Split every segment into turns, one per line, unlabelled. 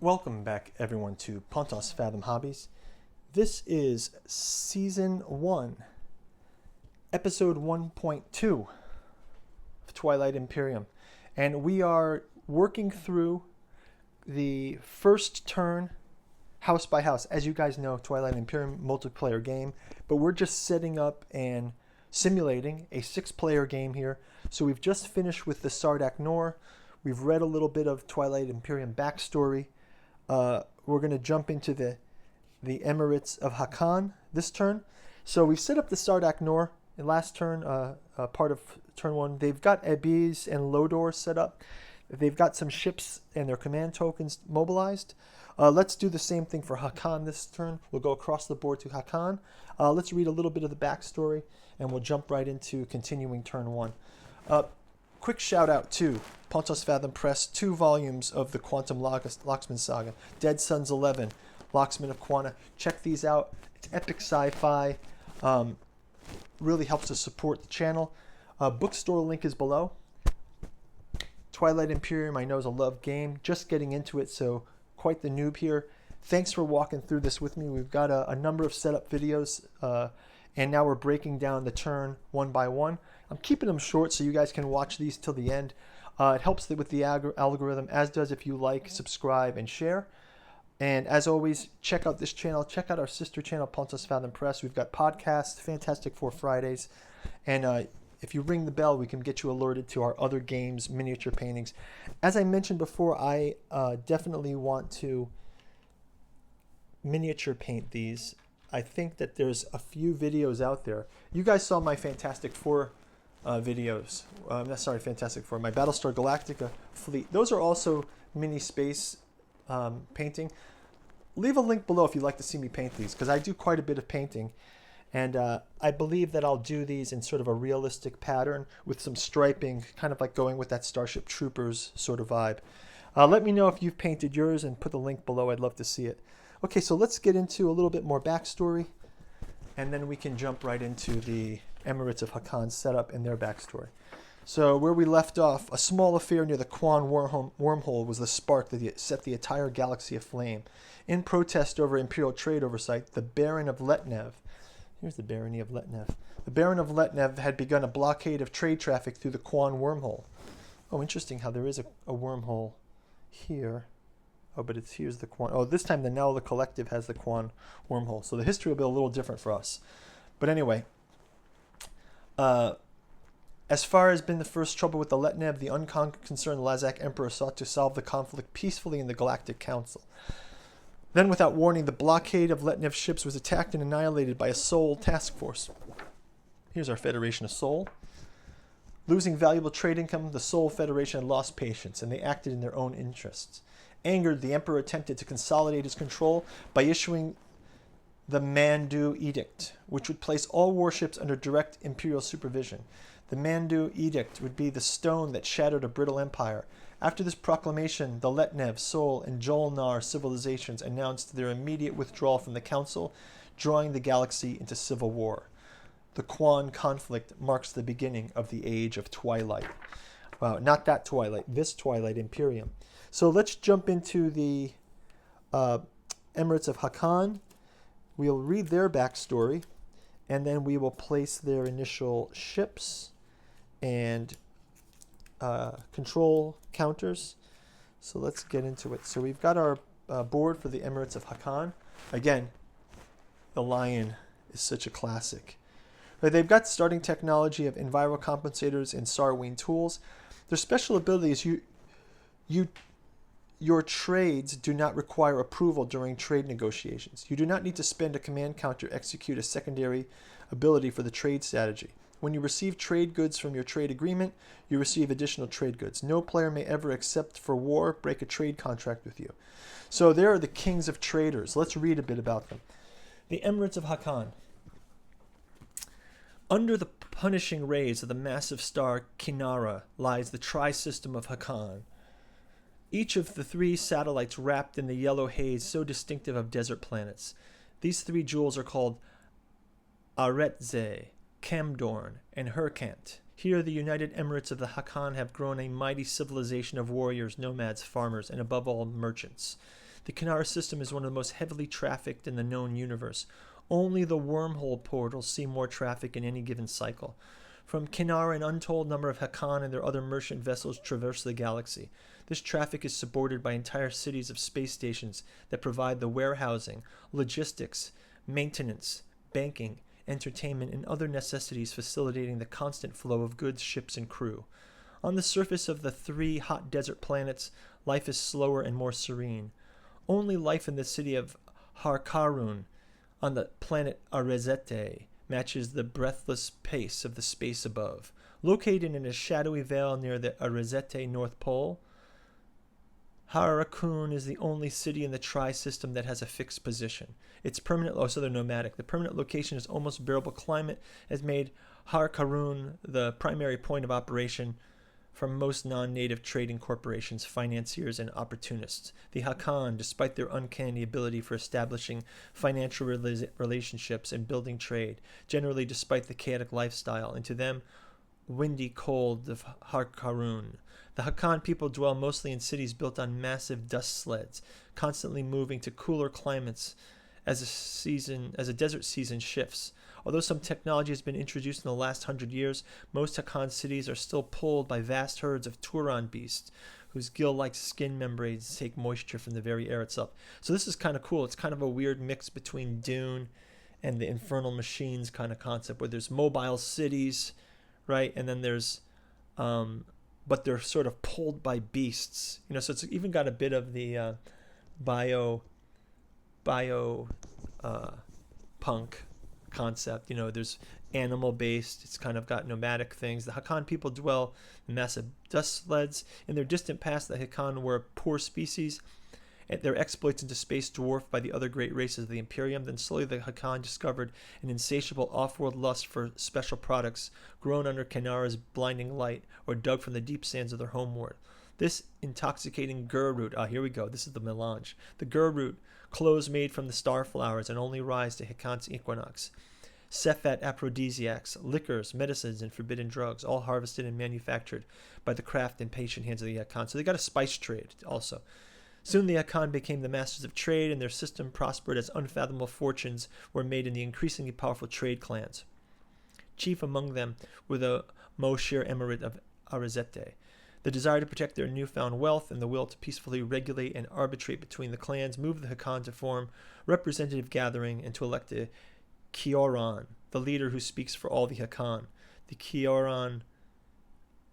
Welcome back, everyone, to Pontos Fathom Hobbies. This is Season 1, Episode 1.2 of Twilight Imperium. And we are working through the first turn, house by house. As you guys know, Twilight Imperium multiplayer game, but we're just setting up and simulating a 6-player game here. So we've just finished with the Sardak Nor. We've read a little bit of Twilight Imperium backstory. We're going to jump into the Emirates of Hacan this turn. So we've set up the Sardak Nor in last turn, part of turn 1. They've got Abiz and Lodor set up. They've got some ships and their command tokens mobilized. Let's do the same thing for Hacan this turn. We'll go across the board to Hacan. Let's read a little bit of the backstory, and we'll jump right into continuing turn 1. Quick shout out to Pontos Fathom Press, 2 volumes of the Quantum Locksmith Saga, Dead Sons 11, Locksmith of Quanta. Check these out. It's epic sci-fi. Really helps to support the channel. Bookstore link is below. Twilight Imperium, I know, is a loved game. Just getting into it, so quite the noob here. Thanks for walking through this with me. We've got a number of setup videos, and now we're breaking down the turn one by one. I'm keeping them short so you guys can watch these till the end. It helps with the algorithm, as does if you like, subscribe, and share. And as always, check out this channel. Check out our sister channel, Pontos Fathom Press. We've got podcasts, Fantastic Four Fridays. And if you ring the bell, we can get you alerted to our other games, miniature paintings. As I mentioned before, I definitely want to miniature paint these. I think that there's a few videos out there. You guys saw my Fantastic Four videos. Fantastic Four. My Battlestar Galactica fleet. Those are also mini space painting. Leave a link below if you'd like to see me paint these, because I do quite a bit of painting. And I believe that I'll do these in sort of a realistic pattern with some striping, kind of like going with that Starship Troopers sort of vibe. Let me know if you've painted yours and put the link below. I'd love to see it. Okay, so let's get into a little bit more backstory, and then we can jump right into the Emirates of Hacan setup and their backstory. So where we left off, a small affair near the Quan wormhole was the spark that set the entire galaxy aflame. In protest over Imperial trade oversight, the Baron of Letnev, here's the Barony of Letnev. The Baron of Letnev had begun a blockade of trade traffic through the Quan wormhole. Oh, interesting how there is a wormhole here. Oh, but here's the Quan. Oh, this time now the Collective has the Quan wormhole. So the history will be a little different for us. But anyway, as far as been the first trouble with the Letnev, the unconcerned Lazak Emperor sought to solve the conflict peacefully in the Galactic Council. Then, without warning, the blockade of Letnev ships was attacked and annihilated by a Sol task force. Here's our Federation of Sol. Losing valuable trade income, the Sol Federation had lost patience, and they acted in their own interests. Angered, the Emperor attempted to consolidate his control by issuing the Mandu Edict, which would place all warships under direct Imperial supervision. The Mandu Edict would be the stone that shattered a brittle empire. After this proclamation, the Letnev, Sol, and Jolnar civilizations announced their immediate withdrawal from the Council, drawing the galaxy into civil war. The Quan conflict marks the beginning of the Age of Twilight. Wow, not that Twilight, this Twilight Imperium. So let's jump into the Emirates of Hacan. We'll read their backstory, and then we will place their initial ships and control counters. So let's get into it. So we've got our board for the Emirates of Hacan. Again, the Lion is such a classic. They've got starting technology of envirocompensators and Sarween tools. Their special ability is your trades do not require approval during trade negotiations. You do not need to spend a command counter to execute a secondary ability for the trade strategy. When you receive trade goods from your trade agreement, you receive additional trade goods. No player may ever, except for war, break a trade contract with you. So there are the kings of traders. Let's read a bit about them. The Emirates of Hacan. Under the punishing rays of the massive star Kinara lies the tri-system of Hacan. Each of the 3 satellites wrapped in the yellow haze so distinctive of desert planets. These 3 jewels are called Aretze, Camdorn, and Herkant. Here the United Emirates of the Hacan have grown a mighty civilization of warriors, nomads, farmers, and above all merchants. The Kinara system is one of the most heavily trafficked in the known universe. Only the wormhole portals see more traffic in any given cycle. From Kinara, an untold number of Hacan and their other merchant vessels traverse the galaxy. This traffic is supported by entire cities of space stations that provide the warehousing, logistics, maintenance, banking, entertainment, and other necessities facilitating the constant flow of goods, ships, and crew. On the surface of the 3 hot desert planets, life is slower and more serene. Only life in the city of Harkarun on the planet Arezete matches the breathless pace of the space above. Located in a shadowy vale near the Arezete North Pole, Harakun is the only city in the Tri-system that has a fixed position. Its permanent, so they're nomadic. The permanent location is almost bearable climate has made Harkarun the primary point of operation for most non-native trading corporations, financiers, and opportunists. The Hacan, despite their uncanny ability for establishing financial relationships and building trade, generally despite the chaotic lifestyle, and to them, windy cold of Harkarun. The Hacan people dwell mostly in cities built on massive dust sleds, constantly moving to cooler climates as a desert season shifts. Although some technology has been introduced in the last 100 years, most Hacan cities are still pulled by vast herds of Turon beasts, whose gill-like skin membranes take moisture from the very air itself. So this is kind of cool. It's kind of a weird mix between Dune and the Infernal Machines kind of concept, where there's mobile cities, right? And then there's, but they're sort of pulled by beasts. So it's even got a bit of the bio punk concept. There's animal based, it's kind of got nomadic things. The Hacan people dwell in massive dust sleds. In their distant past, the Hacan were a poor species, and their exploits into space dwarfed by the other great races of the Imperium. Then slowly the Hacan discovered an insatiable off-world lust for special products grown under Kinara's blinding light or dug from the deep sands of their homeworld. This intoxicating gur root, here we go, this is the melange. The gur root, clothes made from the star flowers and only rise to Hacan's equinox. Cephat aphrodisiacs, liquors, medicines, and forbidden drugs, all harvested and manufactured by the craft and patient hands of the Hacan. So they got a spice trade also. Soon the Hacan became the masters of trade, and their system prospered as unfathomable fortunes were made in the increasingly powerful trade clans. Chief among them were the Moshir Emirate of Arezete. The desire to protect their newfound wealth and the will to peacefully regulate and arbitrate between the clans moved the Hacan to form representative gathering and to elect a Kioran, the leader who speaks for all the Hacan. The Kioran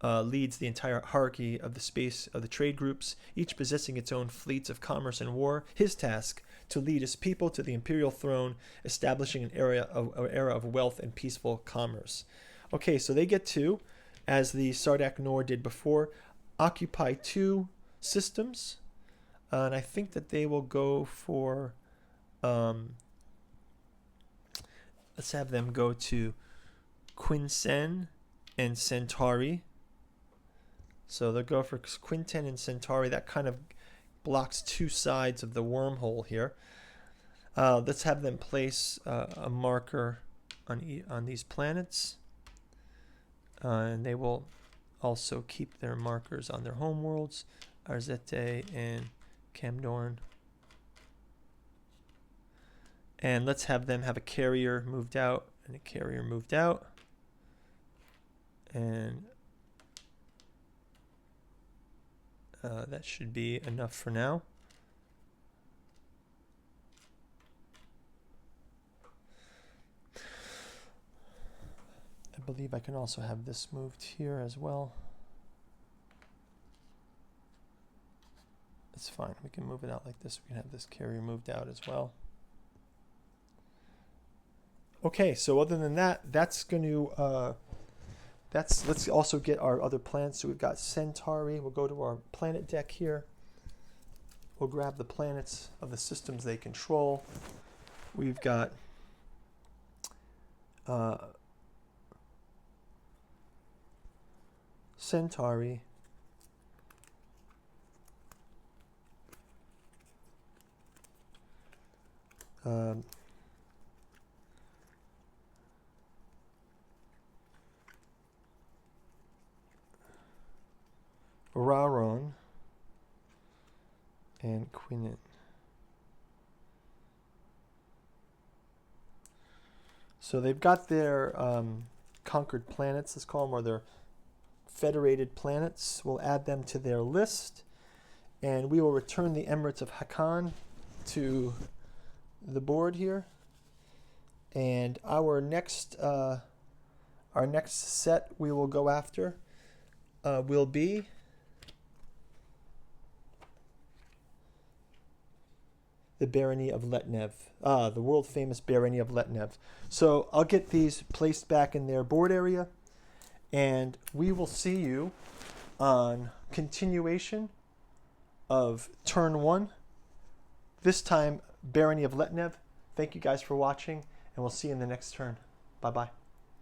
leads the entire hierarchy of the space of the trade groups, each possessing its own fleets of commerce and war. His task, to lead his people to the imperial throne, establishing an era of wealth and peaceful commerce. Okay, so they get to, as the Sardak Nor did before, occupy 2 systems. And I think that they will go for, let's have them go to Quinsen and Centauri. So they'll go for Quinten and Centauri. That kind of blocks 2 sides of the wormhole here. Let's have them place a marker on these planets. And they will also keep their markers on their homeworlds, Arzete and Camdorn. And let's have them have a carrier moved out and a carrier moved out. And that should be enough for now. I believe I can also have this moved here as well. It's fine. We can move it out like this. We can have this carrier moved out as well. Okay, so other than that, that's going to let's also get our other planets. So we've got Centauri. We'll go to our planet deck here. We'll grab the planets of the systems they control. We've got Centauri. Raron and Quinen. So they've got their conquered planets, let's call them, or their federated planets. We'll add them to their list, and we will return the Emirates of Hacan to the board here. And our next set we will go after will be the Barony of Letnev, the world famous Barony of Letnev. So I'll get these placed back in their board area, and we will see you on continuation of turn 1. This time, Barony of Letnev. Thank you guys for watching, and we'll see you in the next turn. Bye-bye.